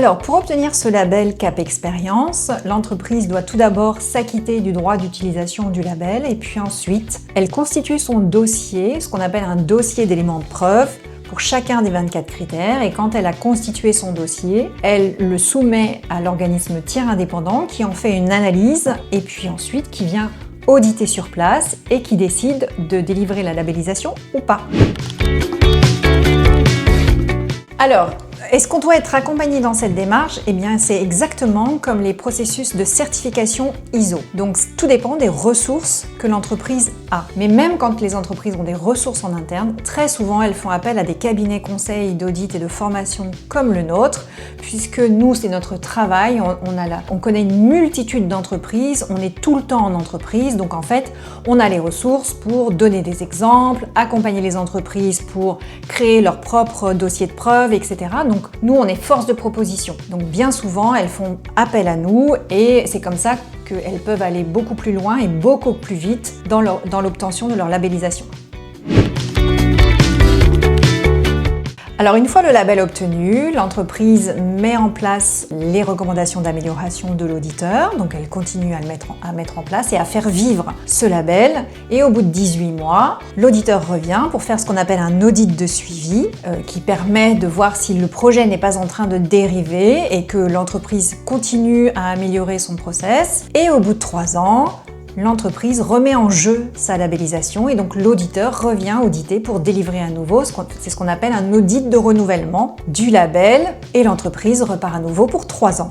Alors, pour obtenir ce label Cap Expérience, l'entreprise doit tout d'abord s'acquitter du droit d'utilisation du label et puis ensuite, elle constitue son dossier, ce qu'on appelle un dossier d'éléments de preuve, pour chacun des 24 critères. Et quand elle a constitué son dossier, elle le soumet à l'organisme tiers indépendant qui en fait une analyse et puis ensuite qui vient auditer sur place et qui décide de délivrer la labellisation ou pas. Alors, est-ce qu'on doit être accompagné dans cette démarche? Eh bien, c'est exactement comme les processus de certification ISO. Donc, tout dépend des ressources que l'entreprise a. Mais même quand les entreprises ont des ressources en interne, très souvent, elles font appel à des cabinets conseils d'audit et de formation comme le nôtre, puisque nous, c'est notre travail. On connaît une multitude d'entreprises, on est tout le temps en entreprise. Donc, en fait, on a les ressources pour donner des exemples, accompagner les entreprises pour créer leur propre dossier de preuve, etc. Donc, nous, on est force de proposition. Donc, bien souvent, elles font appel à nous et c'est comme ça qu'elles peuvent aller beaucoup plus loin et beaucoup plus vite dans l'obtention de leur labellisation. Alors, une fois le label obtenu, l'entreprise met en place les recommandations d'amélioration de l'auditeur. Donc, elle continue à mettre en place et à faire vivre ce label. Et au bout de 18 mois, l'auditeur revient pour faire ce qu'on appelle un audit de suivi qui permet de voir si le projet n'est pas en train de dériver et que l'entreprise continue à améliorer son process. Et au bout de 3 ans, l'entreprise remet en jeu sa labellisation et donc l'auditeur revient auditer pour délivrer à nouveau, c'est ce qu'on appelle un audit de renouvellement du label et l'entreprise repart à nouveau pour 3 ans.